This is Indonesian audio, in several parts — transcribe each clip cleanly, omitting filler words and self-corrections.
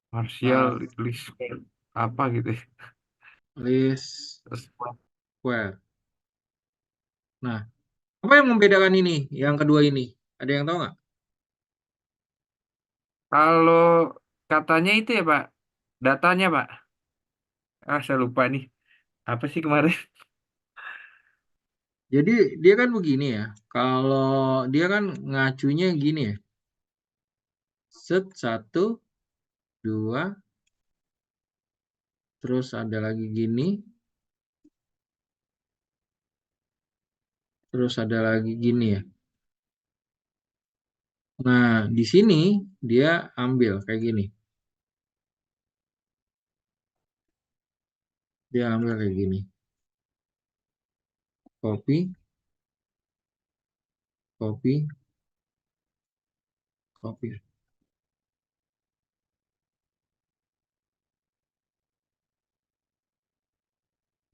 Partial uh, least square apa gitu ya. least Terus square. Nah, apa yang membedakan ini? Yang kedua ini, ada yang tahu nggak? kalau katanya itu ya Pak, datanya Pak. Ah, saya lupa nih. Apa sih kemarin? Jadi dia kan begini ya. Kalau dia kan ngacunya gini ya. Set satu, dua, terus ada lagi gini, terus ada lagi gini ya. Nah, di sini dia ambil kayak gini. Dia ambil kayak gini. Copy, copy, copy.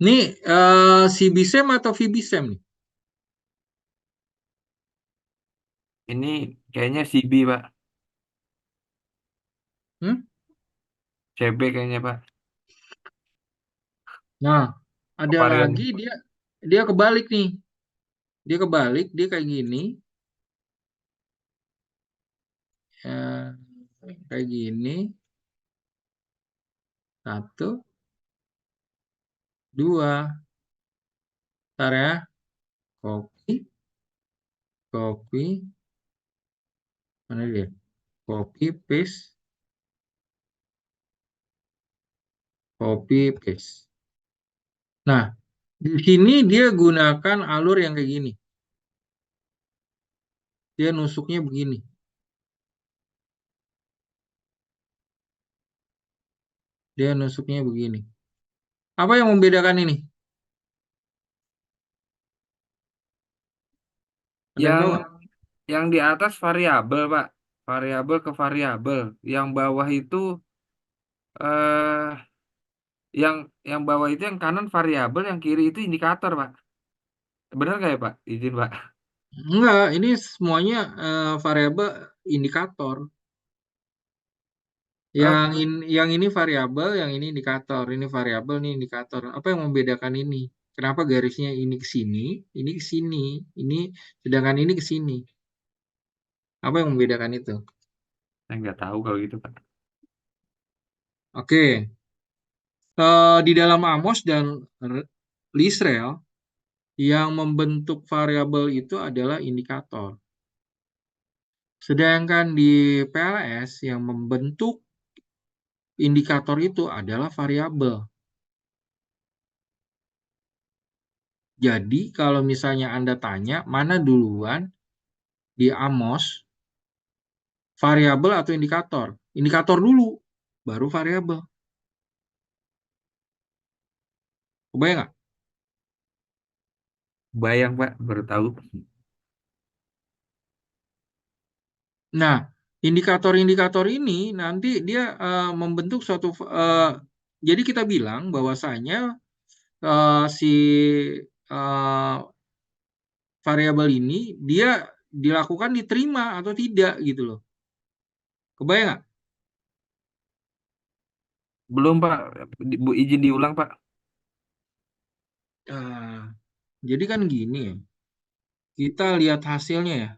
Ini CBSEM atau VBSEM nih? Ini kayaknya CB Pak. Hmm? CB kayaknya Pak. Nah, ada Varian. lagi dia dia kebalik nih. Dia kebalik, dia kayak gini. Ya, kayak gini. Satu, dua. Ntar ya. Copy, copy. Mana dia? Copy, paste, copy, paste. Nah, di sini dia gunakan alur yang kayak gini. Dia nusuknya begini. Dia nusuknya begini. Apa yang membedakan ini? Ada yang Yang tahu nggak? yang di atas variabel Pak. Variabel ke variabel. Yang bawah itu eh yang bawah itu yang kanan variabel, yang kiri itu indikator Pak. Benar nggak ya Pak? Izin Pak. Enggak, ini semuanya variabel indikator. Eh, Yang ini variabel, yang ini indikator. Ini variabel, ini indikator. Apa yang membedakan ini? Kenapa garisnya ini ke sini, ini ke sini, ini sedangkan ini ke sini? Apa yang membedakan itu? saya nggak tahu kalau gitu Pak. Oke, di dalam Amos dan Lisrel yang membentuk variabel itu adalah indikator. Sedangkan di PLS yang membentuk indikator itu adalah variabel. Jadi kalau misalnya Anda tanya mana duluan di Amos, variabel atau indikator? Indikator dulu, baru variabel. Kebayang nggak? Bayang Pak, baru tahu. Nah, indikator-indikator ini nanti dia membentuk suatu jadi kita bilang bahwasanya si eh, variabel ini dia dilakukan diterima atau tidak gitu loh. Kebayang nggak? Belum Pak. Bu, izin diulang Pak. Eh, jadi kan gini ya, kita lihat hasilnya ya.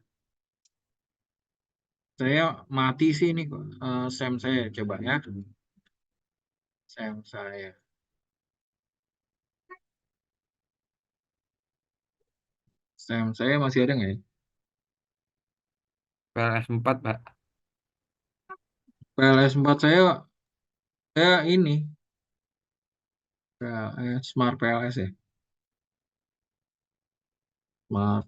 Saya mati sih ini kok. Sam saya coba ya. Sam saya. Sam saya masih ada nggak ya? PLS 4 Pak. PLS 4 saya ini Smart PLS ya. Smart.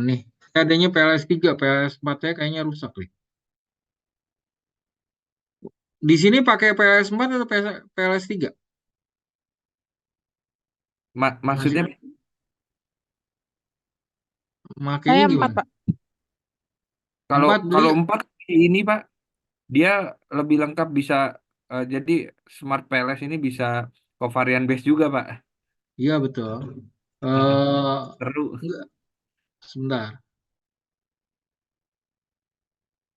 Nih. Adanya PLS 3, PLS 4 saya kayaknya rusak nih. Di sini pakai PLS 4 atau PLS 3? Maksudnya Masih makainya Saya empat, gimana? Pak. kalau 4 beli. 4 ini Pak, dia lebih lengkap bisa jadi Smart PLS ini bisa covariant base juga Pak. Iya betul. Heeh. Eh Seru. enggak, sebentar.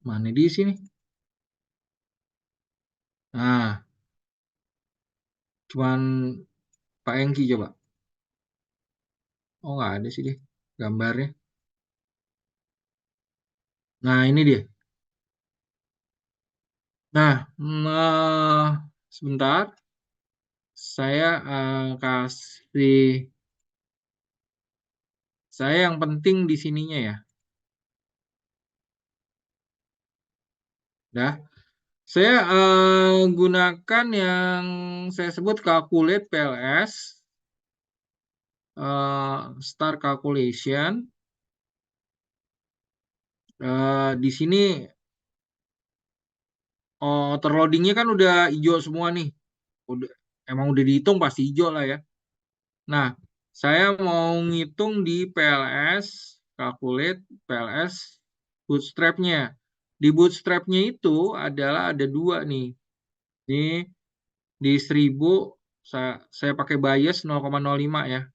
Mana di sini? Nah, cuman Pak Engki coba. Oh, nggak ada sih deh gambarnya. Nah, ini dia. Nah, sebentar. Saya kasih saya yang penting di sininya ya. Dah. Saya gunakan yang saya sebut calculate PLS, Star Calculation. Di sini terloadingnya kan udah hijau semua nih. Udah, emang udah dihitung pasti hijau lah ya. Nah, saya mau ngitung di PLS, calculate PLS bootstrapnya. Di bootstrapnya itu adalah ada dua nih. Ini di 1000 saya pakai bias 0,05 ya.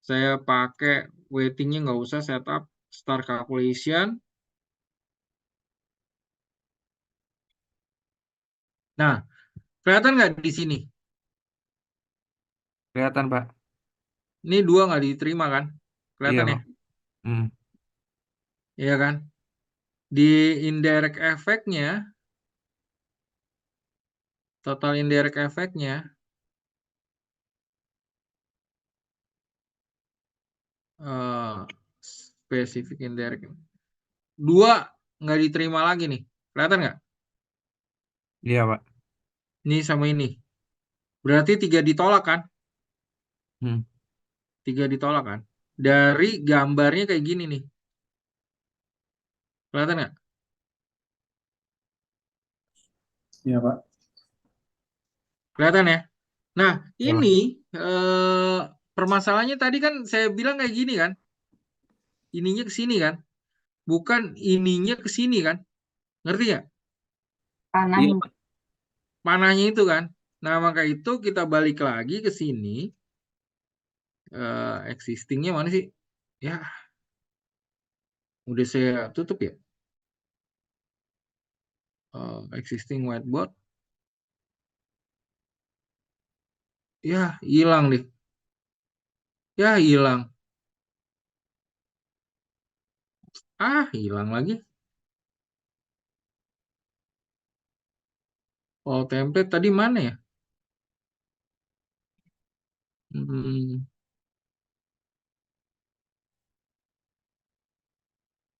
Saya pakai weightingnya nggak usah setup star calculation. Nah, kelihatan nggak di sini? Kelihatan, Pak. Ini dua nggak diterima kan? Iya, Kelihatan ya? Pak. Hmm. Iya kan? Di indirect effect-nya, total indirect effect-nya, eh specific indirect. Dua nggak diterima lagi nih. Kelihatan nggak? Iya, Pak. Ini sama ini. Berarti tiga ditolak kan? Hmm. Tiga ditolak kan? Dari gambarnya kayak gini nih. Kelihatan nggak? Iya, Pak. Kelihatan ya? Nah, Iya, ini Pak. permasalahannya tadi kan saya bilang kayak gini kan. Ininya ke sini kan. Bukan ininya ke sini kan. Ngerti ya? Iya, Panahnya. Pak. Panahnya itu kan. Nah, maka itu kita balik lagi ke sini. Existingnya mana sih? Ya, udah saya tutup ya. Existing whiteboard. Ya, hilang deh. Ya, hilang. Ah, hilang lagi. Oh, template tadi mana ya? Hmm,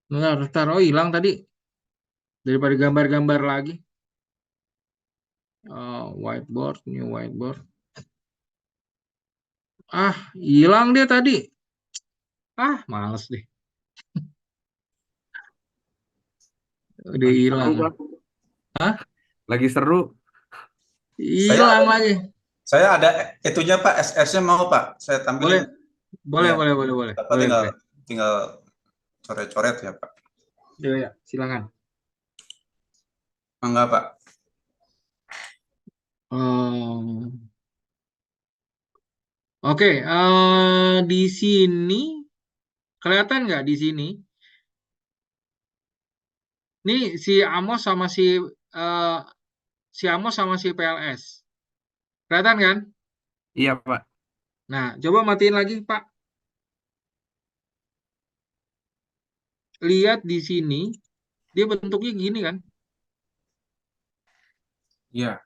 bentar, bentar. Oh, hilang tadi. Daripada gambar-gambar lagi. Whiteboard, new whiteboard. Ah, hilang dia tadi. Ah, males deh. Udah Lagi seru, hilang. Pak. Hah? Lagi seru. Saya Hilang lagi. saya ada itunya Pak, SS-nya mau Pak. Saya tampilin. Boleh, boleh, Iya, boleh, boleh, boleh, Bapak boleh, tinggal boleh. tinggal coret-coret ya Pak. Ya, ya, silakan. Enggak Pak. Hmm, Oke, di sini kelihatan nggak di sini? Ini eh, si Amos sama si PLS. Kelihatan kan? Iya, Pak. Nah, coba matiin lagi, Pak. Lihat di sini, dia bentuknya gini kan? Iya,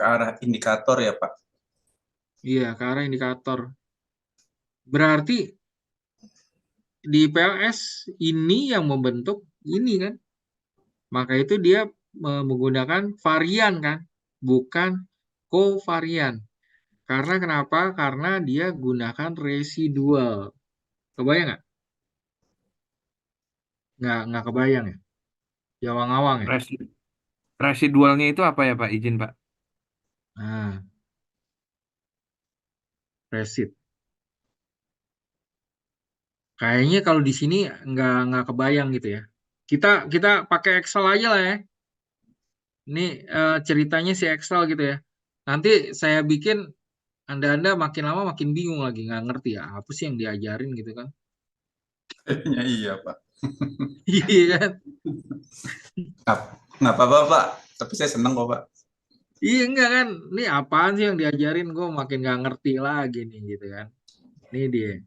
ke arah indikator ya Pak. Iya, ke arah indikator. Berarti di PLS ini yang membentuk ini kan? Maka itu dia menggunakan varian kan? Bukan kovarian. Karena kenapa? Karena dia gunakan residual. Kebayang nggak? Nggak kebayang ya? Jawang-awang ya? Resi- Residualnya itu apa ya, Pak? Izin, Pak. Nah, resid. Kayaknya kalau di sini nggak kebayang gitu ya. Kita kita pakai Excel aja lah ya. Ini ceritanya si Excel gitu ya. Nanti saya bikin Anda-anda makin lama makin bingung lagi nggak ngerti ya apa sih yang diajarin gitu kan? Kayaknya iya Pak. Iya kan? Nggak apa-apa Pak. Tapi saya seneng kok, Pak. Iya enggak kan, ini apaan sih yang diajarin, gue makin nggak ngerti lagi nih gitu kan. Ini dia.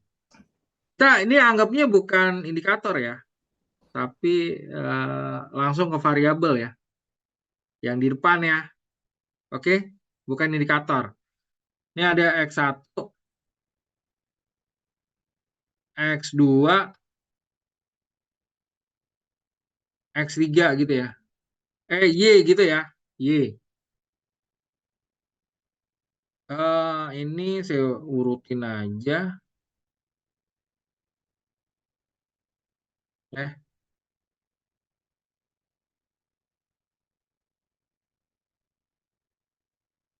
Nah, ini anggapnya bukan indikator ya, tapi langsung ke variabel ya, yang di depan ya. Oke, bukan indikator. Ini ada X1, X2, X3 gitu ya. Y gitu ya. Y. Ini saya urutin aja. Eh,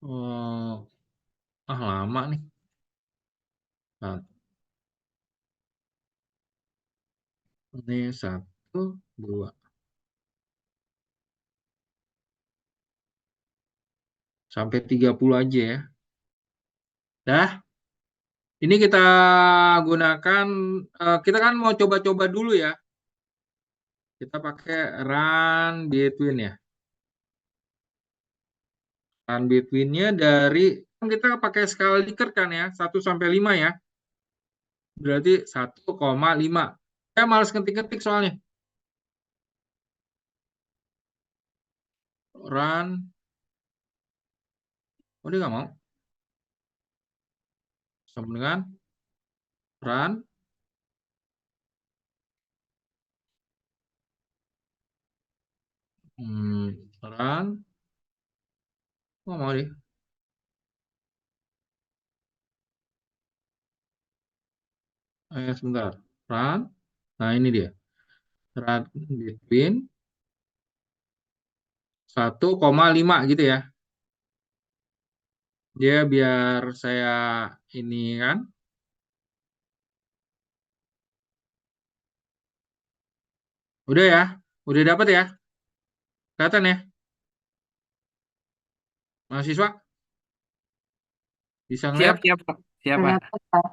oh, lama nih. Nah, ini 1, 2. Sampai 30 aja ya. Dah, ini kita gunakan, kita kan mau coba-coba dulu ya. Kita pakai run between ya. Run between-nya dari, kan kita pakai skala Likert kan ya, 1 sampai 5 ya. Berarti 1,5. Saya males ketik-ketik soalnya. Run. Oh, dia nggak mau. Sama dengan run. Run. Oh, mau deh. Sebentar. Run. Nah, ini dia. Run between 1,5 gitu ya. Dia biar saya ini kan. Udah ya. Udah dapat ya. Kelihatan ya. Mahasiswa bisa Siap, ngeliat. siap, Pak. Siap, Pak. Kelihatan, Pak.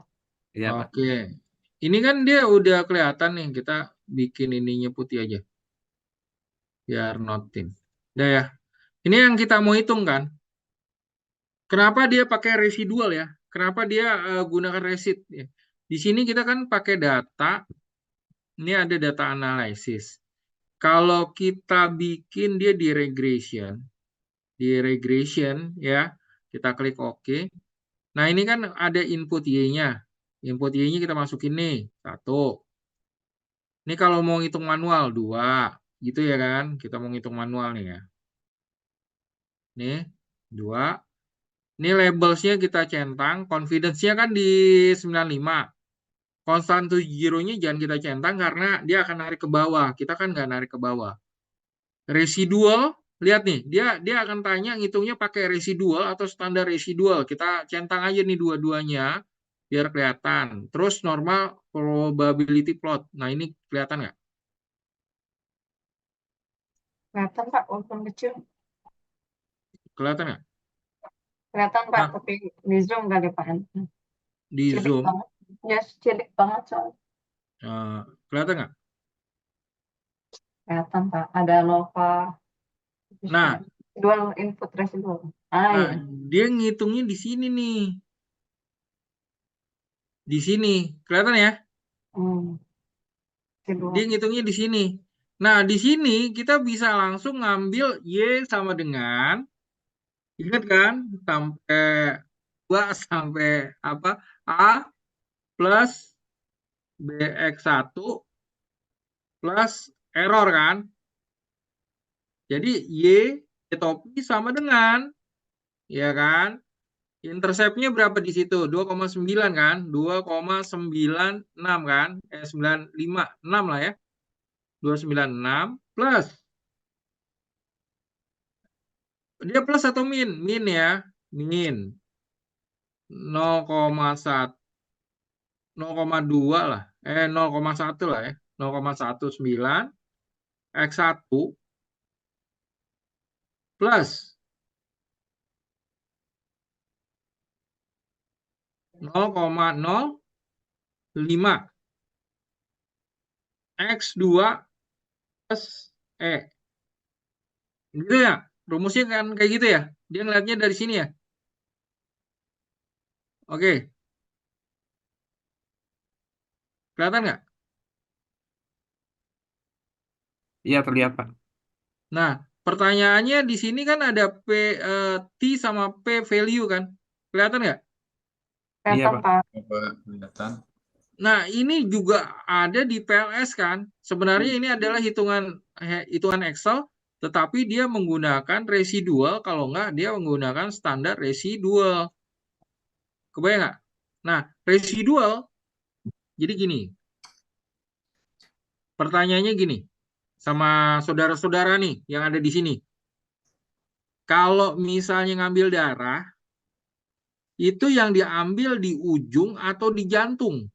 Iya, Pak. Oke. Ini kan dia udah kelihatan nih. Kita bikin ininya putih aja. Biar noting. Udah ya. Ini yang kita mau hitung kan. Kenapa dia pakai residual ya? Kenapa dia gunakan resid? Ya. Di sini kita kan pakai data. Ini ada data analisis. Kalau kita bikin dia di regression ya, kita klik OK. Nah, ini kan ada input Y-nya. Input Y-nya kita masukin nih, 1. Ini kalau mau ngitung manual, 2. Gitu ya kan, kita mau ngitung manual nih ya. Nih, 2. Ini labelsnya kita centang, confidence-nya kan di 95. Constant to zero-nya jangan kita centang karena dia akan narik ke bawah. Kita kan nggak narik ke bawah. Residual, lihat nih, dia akan tanya ngitungnya pakai residual atau standar residual. Kita centang aja nih dua-duanya biar kelihatan. Terus normal probability plot. Nah, ini kelihatan nggak? Kelihatan, Pak, walaupun kecil. Kelihatan nggak? Kelihatan, Pak, Nah, tapi di zoom kali, Pak. di Cilik zoom, banget. Ya, cilik banget soalnya. kelihatan nggak? Kelihatan, Pak. Ada Nova. Nah, Dual input residual. nah Iya. dia ngitungnya di sini nih. Di sini. Kelihatan ya? Hmm. Residual. Dia ngitungnya di sini. Nah, di sini kita bisa langsung ngambil Y sama dengan, ingat kan? Sampai 2 sampai apa? A plus BX1 plus error kan? Jadi Y topi sama dengan, ya kan? Interceptnya berapa di situ? 2,9 kan? 2,96 kan? 956 lah ya. 296 plus. Dia plus atau min? Min ya. Min. 0,1 0,2 lah. 0,1 lah ya. 0,19 X1 plus 0,05 X2 plus E. Gitu ya? Rumusnya kan kayak gitu ya. Dia ngeliatnya dari sini ya. Oke, kelihatan nggak? Iya terlihat Pak. Nah, pertanyaannya di sini kan ada T sama P value kan. Kelihatan nggak? Iya Kelihatan Pak. Pak. Coba kelihatan. Nah, ini juga ada di PLS kan. Sebenarnya ini adalah hitungan Excel, tetapi dia menggunakan residual, kalau nggak dia menggunakan standar residual. Kebayang nggak? Nah, residual, jadi gini, pertanyaannya gini, sama saudara-saudara nih yang ada di sini. Kalau misalnya ngambil darah, itu yang diambil di ujung atau di jantung?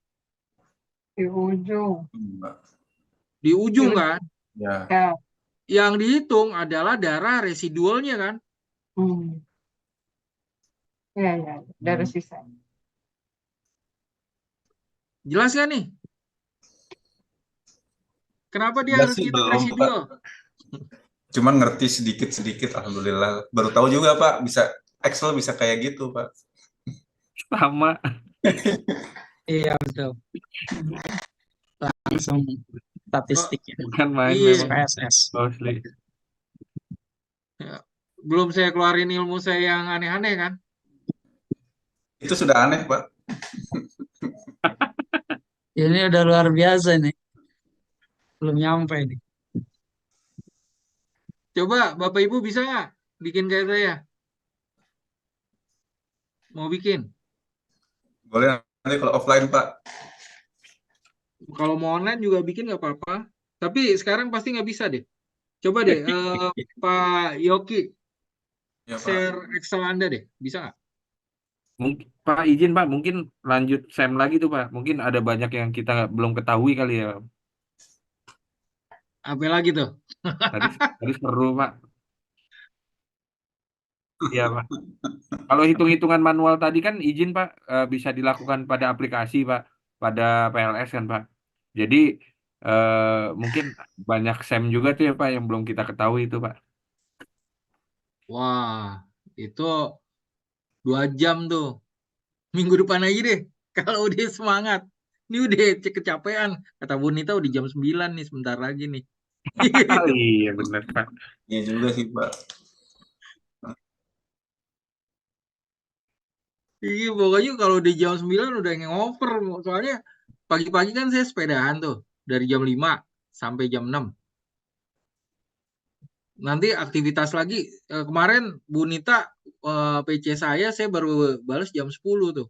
Di ujung. Mbak. Di Di ujung ujung. kan? Ya, Ya. Yang dihitung adalah darah residualnya kan? Hmm. Ya, ya. Dari sisa. Jelas kan nih? Kenapa dia enggak harus sih ngitung belum Pak. residual? Cuman ngerti sedikit-sedikit, alhamdulillah. Baru tahu juga Pak, bisa Excel bisa kayak gitu Pak. Sama. Iya betul. Langsung Oh, statistiknya. Bukan main iya. memang. SPSS. Mostly. Ya, belum saya keluarin ilmu saya yang aneh-aneh kan? Itu sudah aneh Pak. Ini udah luar biasa nih. Belum nyampe nih. Coba Bapak Ibu bisa nggak bikin kayak saya? Mau bikin? Boleh nanti kalau offline Pak. Kalau mau online juga bikin nggak apa-apa. Tapi sekarang pasti nggak bisa deh. Coba deh, Pak Yoki, Ya Pak. share Excel Anda deh. Bisa nggak? Mungkin Pak izin Pak, mungkin lanjut Sam lagi tuh Pak. Mungkin ada banyak yang kita belum ketahui kali ya. Apa lagi tuh? Tadi tadi seru Pak. Iya Pak. Kalau hitung-hitungan manual tadi kan izin Pak, bisa dilakukan pada aplikasi Pak, pada PLS kan Pak. Jadi mungkin banyak Sam juga tuh ya Pak yang belum kita ketahui itu Pak. Wah, itu 2 jam tuh. Minggu depan aja deh. Kalau udah semangat. Ini udah kecapean. Kata Bonita udah jam 9 nih, sebentar lagi nih. Iya benar Pak. Iya juga sih Pak. Iya, pokoknya kalau di jam 9 udah ngoper. Soalnya pagi-pagi kan saya sepedaan tuh. Dari jam 5 sampai jam 6. Nanti aktivitas lagi. Kemarin Bu Nita PC saya baru balas jam 10 tuh.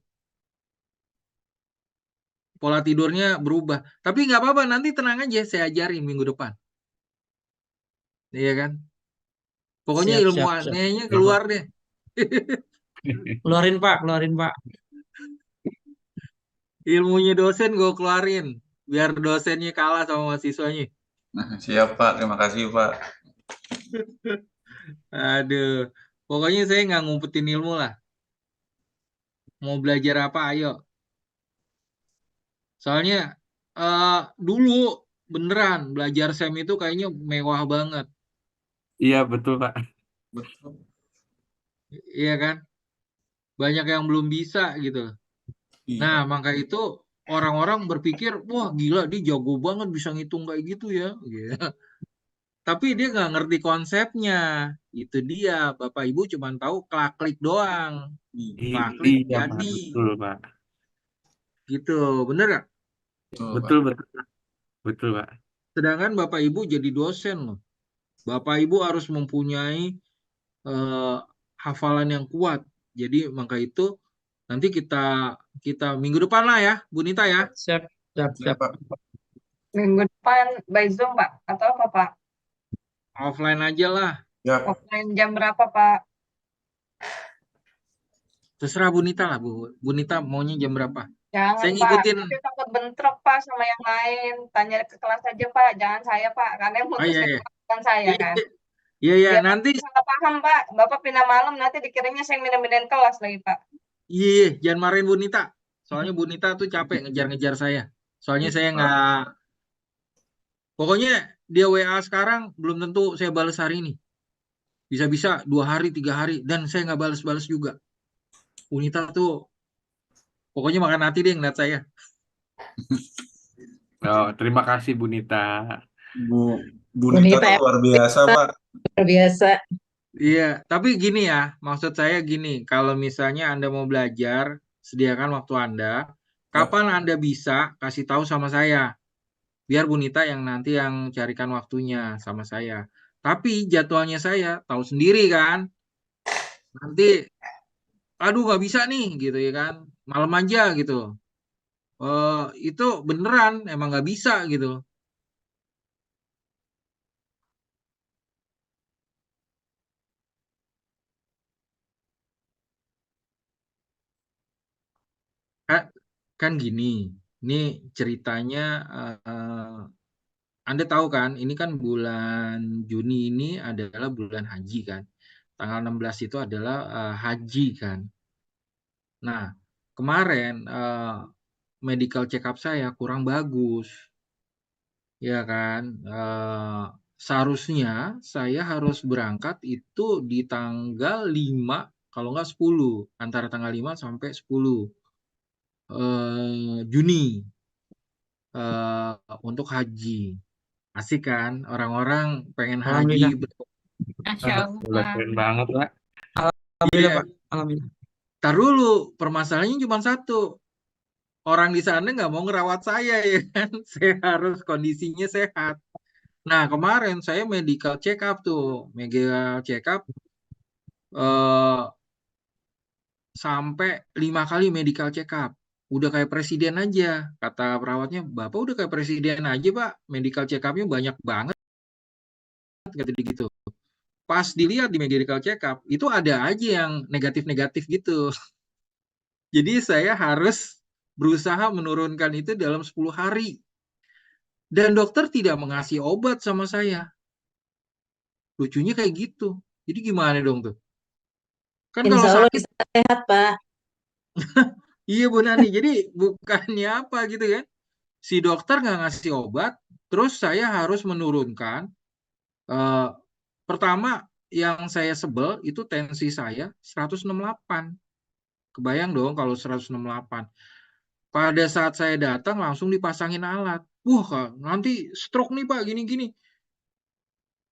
Pola tidurnya berubah. Tapi nggak apa-apa, nanti tenang aja. Saya ajarin minggu depan. Iya kan? Pokoknya Siap, ilmu siap, siap. anehnya keluar deh. Keluarin Pak, keluarin Pak. Ilmunya dosen gue keluarin. Biar dosennya kalah sama mahasiswanya. Nah, siap Pak, terima kasih Pak. Aduh. Pokoknya saya nggak ngumpetin ilmu lah. Mau belajar apa, ayo. Soalnya dulu beneran belajar SEM itu kayaknya mewah banget. Iya betul Pak. Betul. Iya kan? Banyak yang belum bisa gitu. Nah, Iya. maka itu orang-orang berpikir, wah gila dia jago banget bisa ngitung kayak gitu ya. Gitu. Tapi dia nggak ngerti konsepnya. Itu dia. Bapak Ibu cuma tahu klik doang. Klik Iya Pak, jadi. betul Pak. Gitu. Bener nggak? Betul Pak. Betul betul betul Pak. Sedangkan Bapak Ibu jadi dosen loh. Bapak Ibu harus mempunyai eh, hafalan yang kuat. Jadi maka itu nanti kita kita minggu depan lah ya, Bu Nita ya. Siap, siap, Ya siap. Pak. Minggu depan by Zoom Pak. Atau apa Pak? Offline aja lah. Ya. Offline jam berapa Pak? Terserah Bu Nita lah, Bu. Bu Nita maunya jam berapa? Jangan Saya Pak. ngikutin. Nanti takut bentrok Pak sama yang lain. Tanya ke kelas aja Pak. Jangan saya Pak. Karena yang Oh iya mutusin iya. bukan saya kan. Iya iya, Biar nanti salah paham Pak. Bapak pindah malam nanti dikiranya saya minum-minum kelas lagi Pak. iya, jangan marahin Bu Nita. Soalnya Bu Nita tuh capek ngejar-ngejar saya. Soalnya saya nggak, pokoknya dia WA sekarang belum tentu saya balas hari ini. Bisa-bisa 2 hari, 3 hari, dan saya nggak balas-balas juga. Unita tuh pokoknya makan hati deh ngeliat saya. Oh, terima kasih Bu Nita. Bu Bu Nita Bonita tuh yang luar biasa, Pak. luar biasa. Iya, tapi gini ya, maksud saya gini, kalau misalnya Anda mau belajar, sediakan waktu Anda. Yap. Kapan Anda bisa kasih tahu sama saya, biar Bu Nita yang nanti yang carikan waktunya sama saya. Tapi jadwalnya saya tahu sendiri kan, nanti aduh nggak bisa nih gitu ya kan, malam aja gitu. Itu beneran emang nggak bisa gitu. Kan, kan gini, ini ceritanya Anda tahu kan, ini kan bulan Juni ini adalah bulan haji kan. Tanggal 16 itu adalah haji kan. Nah, kemarin medical check up saya kurang bagus, ya kan. Seharusnya saya harus berangkat itu di tanggal 5, kalau nggak 10, antara tanggal 5 sampai 10 Juni eh, untuk haji. Asik kan? Orang-orang pengen haji. Alhamdulillah. Masya Udah Allah. keren banget, Pak. Alhamdulillah, Iya, Pak. Alhamdulillah. tar dulu. Permasalahannya cuma satu. Orang di sana nggak mau ngerawat saya ya kan. Saya harus kondisinya sehat. Nah, kemarin saya medical check up tuh. Medical check up eh, sampai 5 kali medical check up. Udah kayak presiden aja. Kata perawatnya, Bapak udah kayak presiden aja, Pak. Medical check upnya banyak banget. Kata dia gitu. Pas dilihat di medical check up, itu ada aja yang negatif-negatif gitu. Jadi saya harus berusaha menurunkan itu dalam 10 hari. Dan dokter tidak mengasih obat sama saya. Lucunya kayak gitu. Jadi gimana dong tuh? Kan kalau Insya Allah sakit, bisa sehat, Pak. iya Bu Nani. Jadi bukannya apa gitu ya. Si dokter nggak ngasih obat, terus saya harus menurunkan. eh, Pertama, yang saya sebel itu tensi saya 168. Kebayang dong kalau 168. Pada saat saya datang langsung dipasangin alat. Wah, Kak, nanti stroke nih Pak, gini-gini.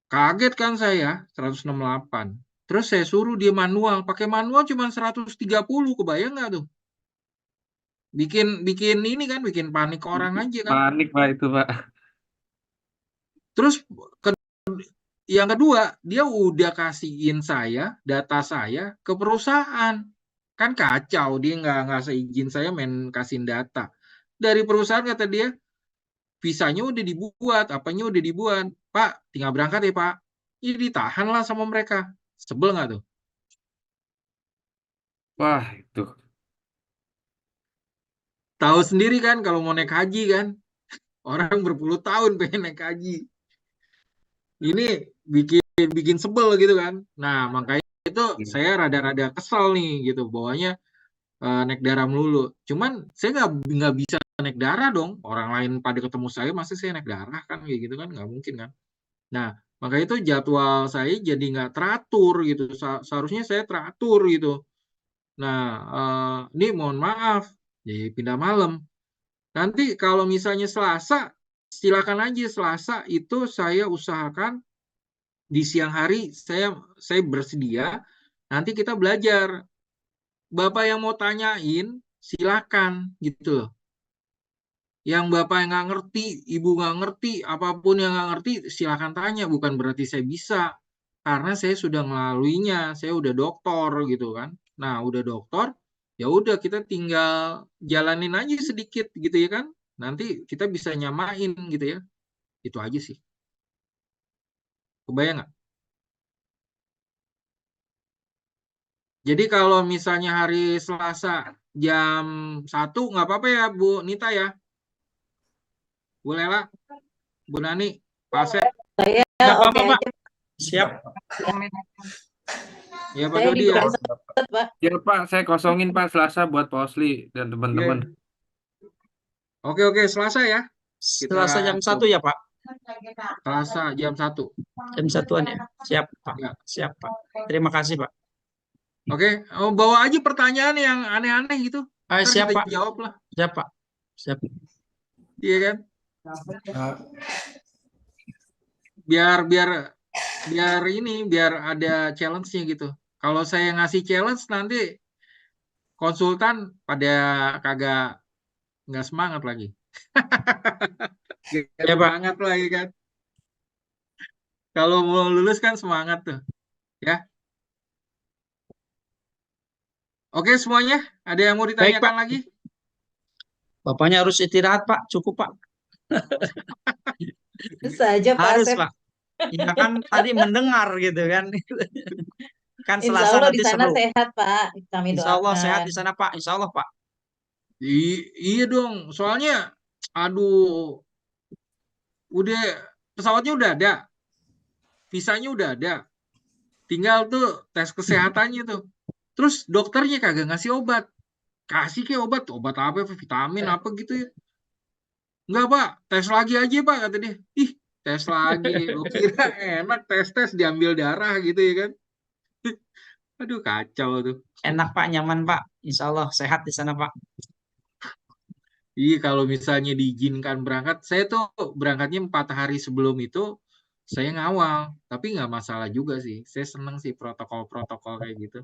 Kaget kan saya, 168. Terus saya suruh dia manual. Pakai manual cuma 130, kebayang nggak tuh? Bikin bikin ini kan, bikin panik orang aja kan. Panik, Pak, itu, Pak. Terus ke- yang kedua, dia udah kasihin saya, data saya ke perusahaan. Kan kacau, dia nggak seizin saya main kasihin data. Dari perusahaan kata dia, visanya udah dibuat, apanya udah dibuat. Pak, tinggal berangkat ya Pak. Ini ditahan lah sama mereka. Sebel nggak tuh? Wah, itu. Tahu sendiri kan kalau mau naik haji kan. Orang berpuluh tahun pengen naik haji. Ini bikin bikin sebel gitu kan. Nah, makanya itu saya rada-rada kesel nih gitu. Bawanya naik darah melulu. Cuman saya nggak bisa naik darah dong. Orang lain pada ketemu saya, masa saya naik darah kan kayak gitu kan nggak mungkin kan. Nah, maka itu jadwal saya jadi nggak teratur gitu. Seharusnya saya teratur gitu. Nah, ini mohon maaf, jadi pindah malam. Nanti kalau misalnya Selasa, silakan aja Selasa itu saya usahakan di siang hari saya bersedia. Nanti kita belajar. Bapak yang mau tanyain, silakan gitu loh. Yang Bapak yang nggak ngerti, Ibu nggak ngerti, apapun yang nggak ngerti, silakan tanya. Bukan berarti saya bisa. Karena saya sudah melaluinya, saya udah doktor gitu kan. Nah, udah doktor, ya udah kita tinggal jalanin aja sedikit gitu ya kan. Nanti kita bisa nyamain gitu ya. Itu aja sih. Kebayang nggak? Jadi kalau misalnya hari Selasa jam 1 nggak apa-apa ya Bu Nita ya. Bu Lela, Bu Nani, Pak Asep, Saya nggak oke apa-apa Pak. aja. Siap. Ya Pak Saya Dodi ya. diberangkat, Pak. Ya, Pak, saya kosongin, Pak, Selasa buat Pak Osli dan teman-teman. Iya. Oke, Selasa ya. Kita Selasa jam 1 ya, Pak. Selasa jam 1. Jam 1-an ya. Siap, Pak. Ya. Siap, Pak. Terima kasih, Pak. Oke, bawa aja pertanyaan yang aneh-aneh gitu. Ntar Siap, kita Pak. jawab lah. Siap, Pak. Siap. Iya kan? Ah, Biar ada challenge-nya gitu. Kalau saya ngasih challenge nanti konsultan pada kagak nggak semangat lagi. Gak Ya, Pak. semangat lagi kan. Kalau mau lulus kan semangat tuh, ya. Oke semuanya, ada yang mau Baik, ditanyakan Pak. lagi? Bapaknya harus istirahat, Pak. Cukup, Pak. Bisa aja Pak Harus, Asep. Pak. Ya kan tadi mendengar gitu kan. Kan Insya Selasa Allah di nanti sana seru. sehat Pak. Kami Insya Allah sehat doakan. di sana, Pak. Insya Allah, Pak. Iya dong, soalnya, aduh, udah pesawatnya udah ada, visanya udah ada, tinggal tuh tes kesehatannya tuh. Terus dokternya kagak ngasih obat, kasih kayak obat apa, vitamin apa gitu ya. Enggak Pak, tes lagi aja Pak kata dia. Ih, tes lagi, lo kira enak tes diambil darah gitu ya kan? Aduh kacau tuh. Enak, Pak. Nyaman, Pak. Insya Allah sehat di sana, Pak. Iya kalau misalnya diizinkan berangkat, saya tuh berangkatnya 4 hari sebelum itu saya ngawal, tapi nggak masalah juga sih. Saya seneng sih protokol-protokol kayak gitu,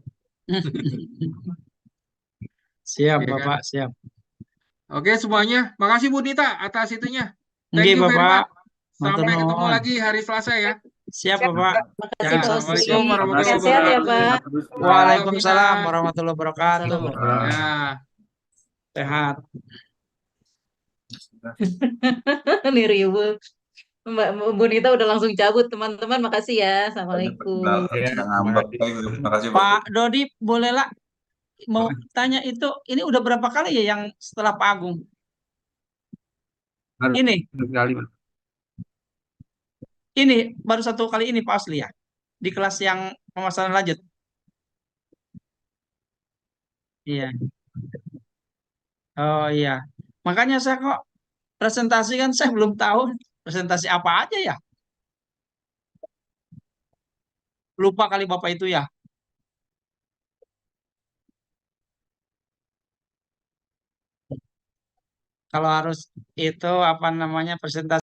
Siap, ya kan? Bapak. Siap. Oke semuanya, makasih Bu Nita atas itunya. Thank Nggih, you very Bapak. much. Matur Sampai ketemu nuwun. lagi hari Selasa ya. Siap, Siap, Bapak. Pak. Makasih Ya. Pak Osri. Assalamualaikum warahmatullahi Sehat-sehat ya wabarakatuh. Pak. Terus, Pak. Waalaikumsalam Vina. warahmatullahi wabarakatuh. Assalamualaikum. Ya. Sehat. Nih ribut. Mbak Bu Nita udah langsung cabut teman-teman. Makasih ya. Assalamualaikum. Ya, udah terima ngambek. kasih. Terima kasih Bapak. Pak Dodi, bolehlah mau tanya itu, ini udah berapa kali ya yang setelah Pak Agung? Harus Ini, sekali, Pak. ini baru 1 kali ini Pak Asli ya, di kelas yang pemasaran lanjut. Iya. Oh iya. Makanya saya kok presentasi kan saya belum tahu presentasi apa aja ya. Lupa kali Bapak itu ya. Kalau harus itu apa namanya presentasi